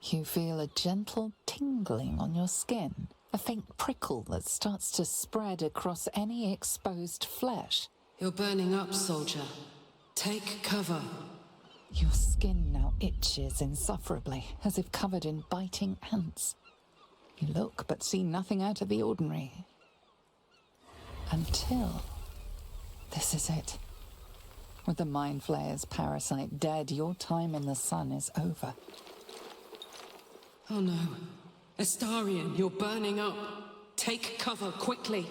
You feel a gentle tingling on your skin, a faint prickle that starts to spread across any exposed flesh. You're burning up, soldier. Take cover. Your skin now itches insufferably, as if covered in biting ants. You look but see nothing out of the ordinary. Until... this is it. With the Mind Flayer's parasite dead, your time in the sun is over. Oh no. Astarion, you're burning up. Take cover, quickly.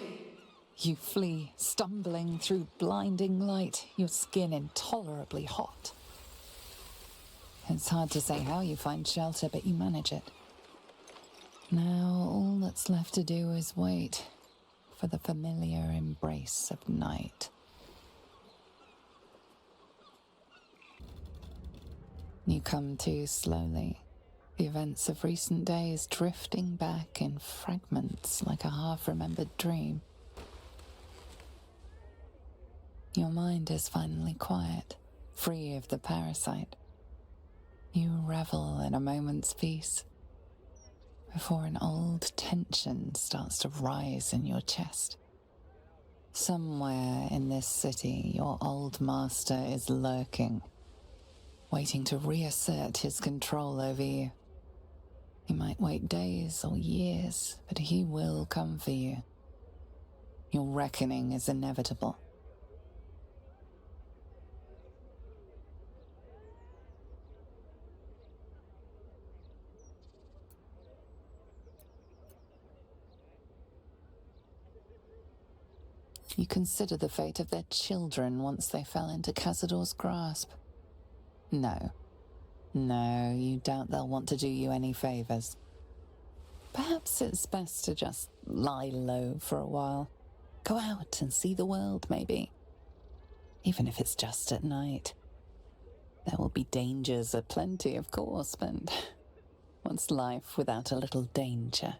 You flee, stumbling through blinding light, your skin intolerably hot. It's hard to say how you find shelter, but you manage it. Now all that's left to do is wait for the familiar embrace of night. You come to slowly, the events of recent days drifting back in fragments like a half-remembered dream. Your mind is finally quiet, free of the parasite. You revel in a moment's peace, before an old tension starts to rise in your chest. Somewhere in this city, your old master is lurking, waiting to reassert his control over you. He might wait days or years, but he will come for you. Your reckoning is inevitable. You consider the fate of their children once they fell into Cazador's grasp. No, you doubt they'll want to do you any favors. Perhaps it's best to just lie low for a while. Go out and see the world, maybe. Even if it's just at night. There will be dangers aplenty, of course, but what's life without a little danger?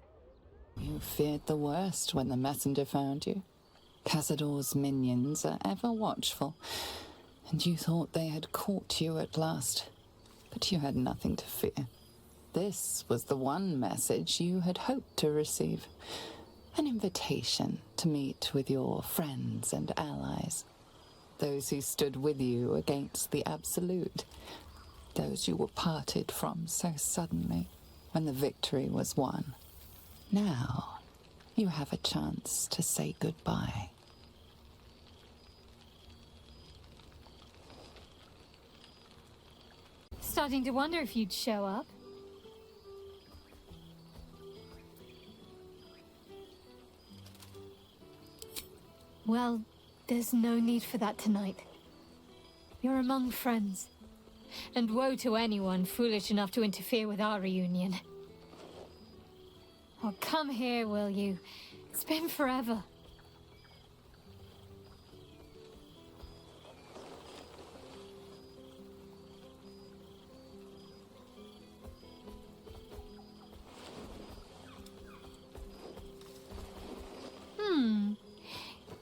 You feared the worst when the messenger found you. Cazador's minions are ever watchful, and you thought they had caught you at last. But you had nothing to fear. This was the one message you had hoped to receive. An invitation to meet with your friends and allies. Those who stood with you against the Absolute. Those you were parted from so suddenly when the victory was won. Now, you have a chance to say goodbye. Starting to wonder if you'd show up. Well, there's no need for that tonight. You're among friends. And woe to anyone foolish enough to interfere with our reunion. Oh, come here, will you? It's been forever.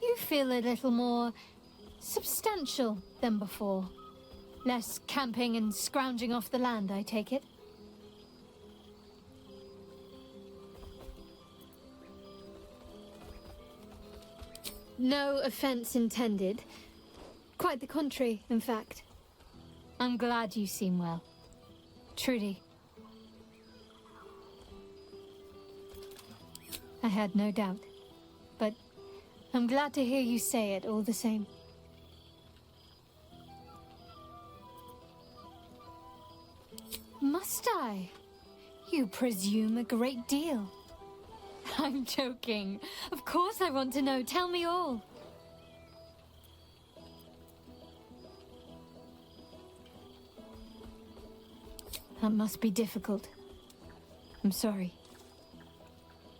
You feel a little more substantial than before. Less camping and scrounging off the land, I take it. No offense intended. Quite the contrary, in fact. I'm glad you seem well. Truly. I had no doubt. But I'm glad to hear you say it all the same. Must I? You presume a great deal. I'm joking. Of course I want to know. Tell me all. That must be difficult. I'm sorry.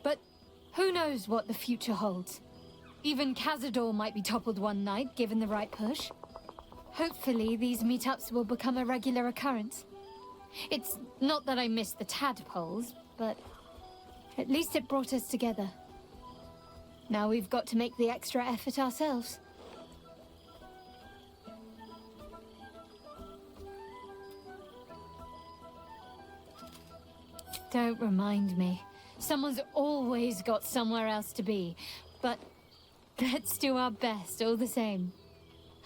But who knows what the future holds? Even Cazador might be toppled one night, given the right push. Hopefully these meetups will become a regular occurrence. It's not that I miss the tadpoles, but at least it brought us together. Now we've got to make the extra effort ourselves. Don't remind me. Someone's always got somewhere else to be. But let's do our best all the same.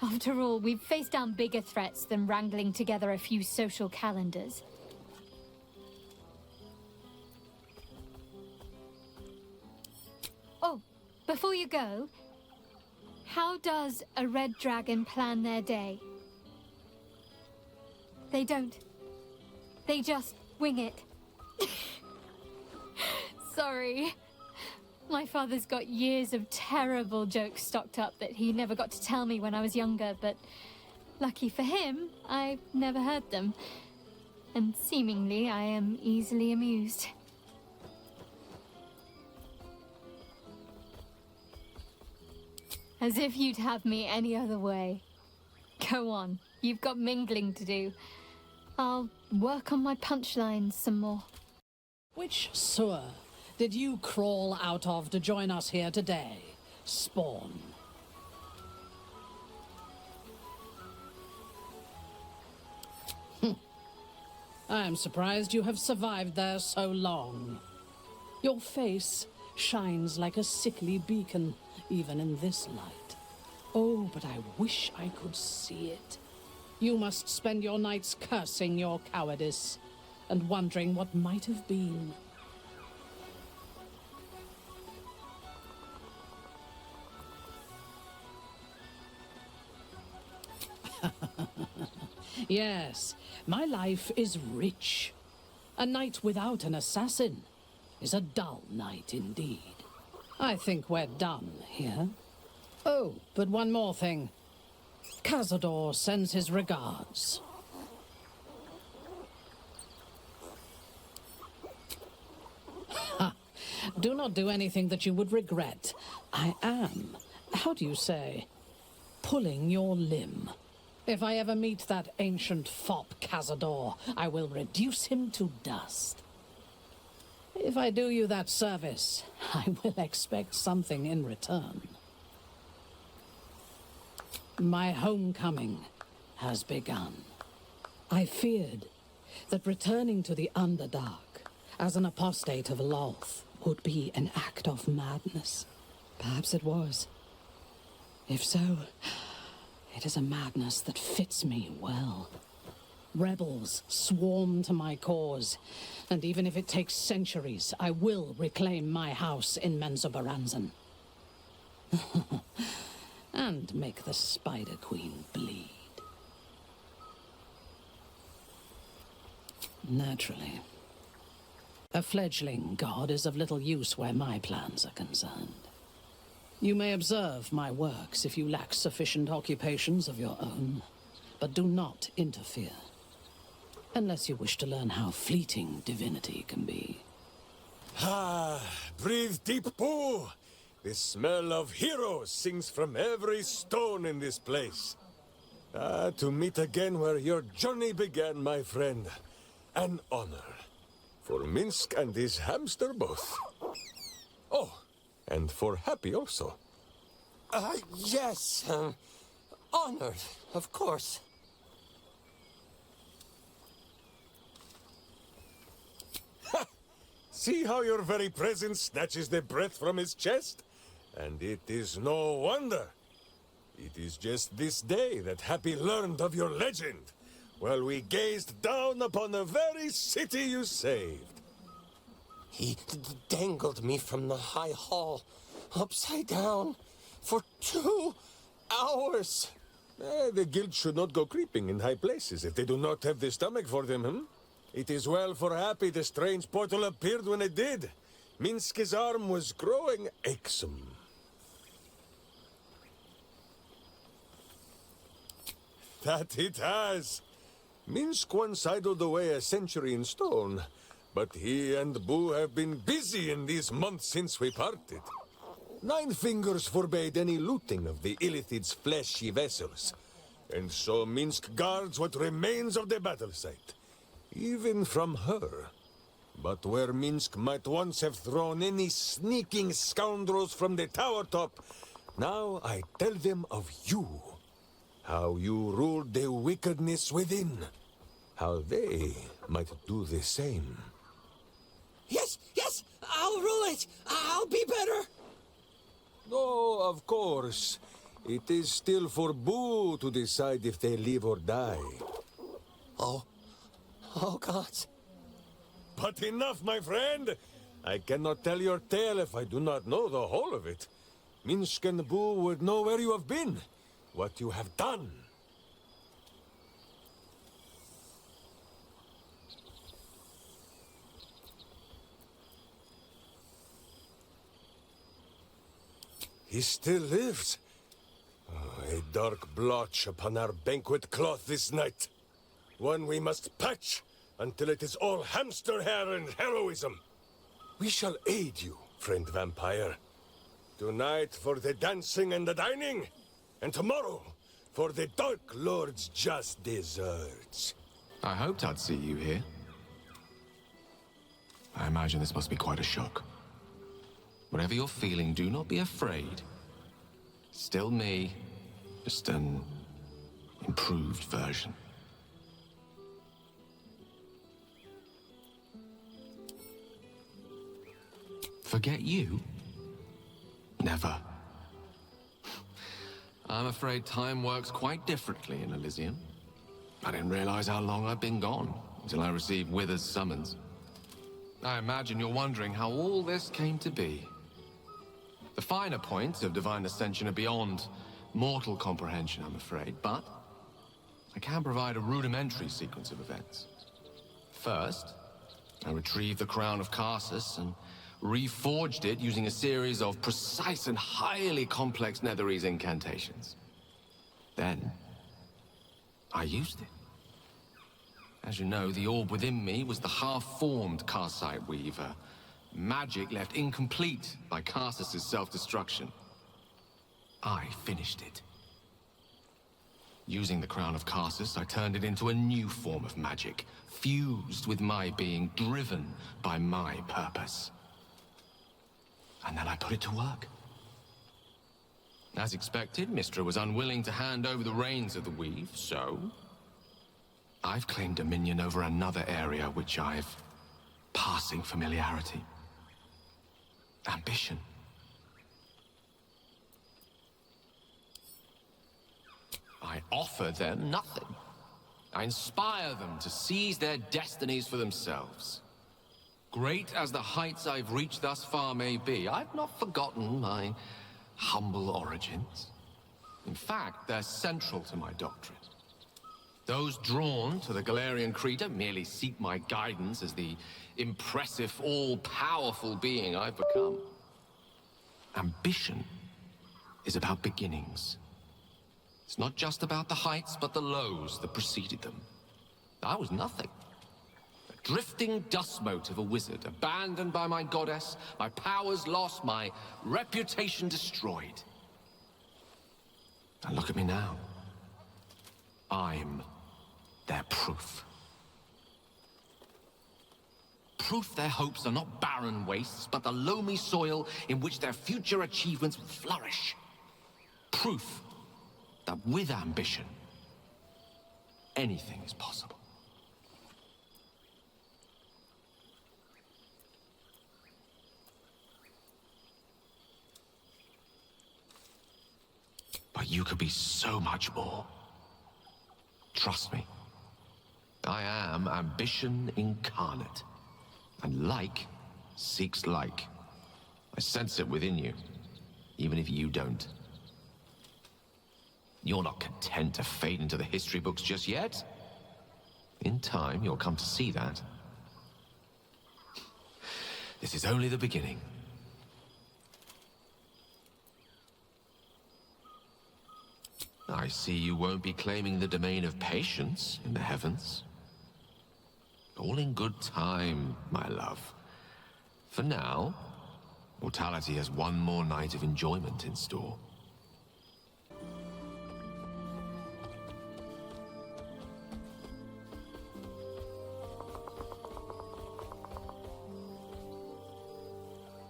After all, we've faced down bigger threats than wrangling together a few social calendars. Oh, before you go, how does a red dragon plan their day? They don't. They just wing it. Sorry. My father's got years of terrible jokes stocked up that he never got to tell me when I was younger, but lucky for him, I never heard them. And seemingly, I am easily amused. As if you'd have me any other way. Go on, you've got mingling to do. I'll work on my punchlines some more. Which sewer did you crawl out of to join us here today, Spawn? I am surprised you have survived there so long. Your face shines like a sickly beacon, even in this light. Oh, but I wish I could see it. You must spend your nights cursing your cowardice and wondering what might have been. Yes, my life is rich. A night without an assassin is a dull night indeed. I think we're done here. Oh, but one more thing. Cazador sends his regards. Ha! Do not do anything that you would regret. I am, how do you say, pulling your limb. If I ever meet that ancient fop Cazador, I will reduce him to dust. If I do you that service, I will expect something in return. My homecoming has begun. I feared that returning to the Underdark as an apostate of Lolth would be an act of madness. Perhaps it was. If so, it is a madness that fits me well. Rebels swarm to my cause, and even if it takes centuries, I will reclaim my house in Menzoberranzan. And make the Spider Queen bleed. Naturally. A fledgling god is of little use where my plans are concerned. You may observe my works if you lack sufficient occupations of your own, but do not interfere. Unless you wish to learn how fleeting divinity can be. Ah, breathe deep, Pooh! The smell of heroes sings from every stone in this place. Ah, to meet again where your journey began, my friend. An honor. For Minsc and his hamster both. Oh, and for Happy also. Yes. Honored, of course. See how your very presence snatches the breath from his chest? And it is no wonder. It is just this day that Happy learned of your legend, while we gazed down upon the very city you saved. He dangled me from the high hall, upside down, for 2 hours. The guild should not go creeping in high places if they do not have the stomach for them, hmm? It is well for Happy the strange portal appeared when it did. Minsc's arm was growing aexum. That it has. Minsc once idled away a century in stone, but he and Boo have been busy in these months since we parted. 9 Fingers forbade any looting of the Illithid's fleshy vessels, and so Minsc guards what remains of the battle site, even from her. But where Minsc might once have thrown any sneaking scoundrels from the tower top, now I tell them of you. How you ruled the wickedness within. How they might do the same. I'll be better. Oh, of course. It is still for Boo to decide if they live or die. Oh. Oh, gods. But enough, my friend! I cannot tell your tale if I do not know the whole of it. Minsc and Boo would know where you have been, what you have done. He still lives. Oh, a dark blotch upon our banquet cloth this night. One we must patch until it is all hamster hair and heroism. We shall aid you, friend vampire. Tonight for the dancing and the dining, and tomorrow for the Dark Lord's just desserts. I hoped I'd see you here. I imagine this must be quite a shock. Whatever you're feeling, do not be afraid. Still me, just an improved version. Forget you? Never. I'm afraid time works quite differently in Elysium. I didn't realize how long I'd been gone until I received Wither's summons. I imagine you're wondering how all this came to be. The finer points of Divine Ascension are beyond mortal comprehension, I'm afraid, but I can provide a rudimentary sequence of events. First, I retrieved the Crown of Karsus and reforged it using a series of precise and highly complex Netherese incantations. Then, I used it. As you know, the orb within me was the half-formed Karsite Weaver. Magic left incomplete by Karsus' self-destruction. I finished it. Using the Crown of Karsus, I turned it into a new form of magic, fused with my being, driven by my purpose. And then I put it to work. As expected, Mystra was unwilling to hand over the reins of the Weave, so I've claimed dominion over another area which I've passing familiarity. Ambition. I offer them nothing. I inspire them to seize their destinies for themselves. Great as the heights I've reached thus far may be, I've not forgotten my humble origins. In fact, they're central to my doctrine. Those drawn to the Galarian Creed merely seek my guidance as the impressive, all-powerful being I've become. Ambition is about beginnings. It's not just about the heights, but the lows that preceded them. I was nothing. A drifting dust mote of a wizard, abandoned by my goddess, my powers lost, my reputation destroyed. And look at me now. I'm their proof. Proof their hopes are not barren wastes, but the loamy soil in which their future achievements will flourish. Proof that with ambition, anything is possible. But you could be so much more. Trust me. I am ambition incarnate. And like seeks like. I sense it within you, even if you don't. You're not content to fade into the history books just yet. In time, you'll come to see that. This is only the beginning. I see you won't be claiming the domain of patience in the heavens. All in good time, my love. For now, mortality has one more night of enjoyment in store.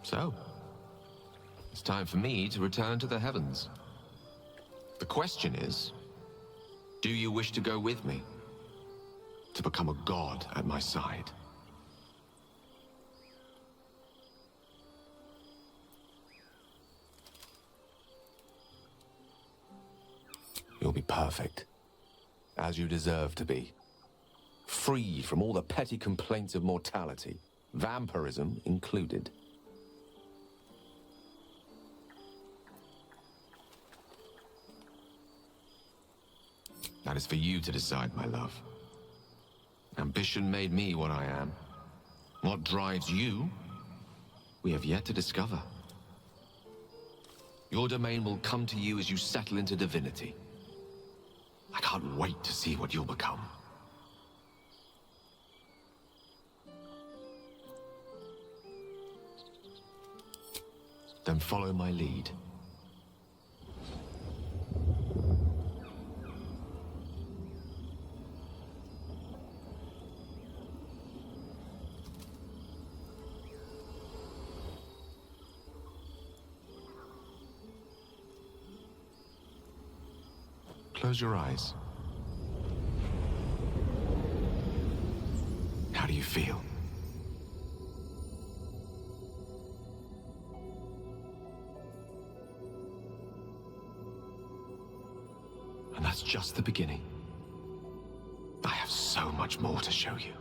So, it's time for me to return to the heavens. The question is, do you wish to go with me? To become a god at my side? You'll be perfect. As you deserve to be. Free from all the petty complaints of mortality, vampirism included. That is for you to decide, my love. Ambition made me what I am. What drives you, we have yet to discover. Your domain will come to you as you settle into divinity. I can't wait to see what you'll become. Then follow my lead. Close your eyes. How do you feel? And that's just the beginning. I have so much more to show you.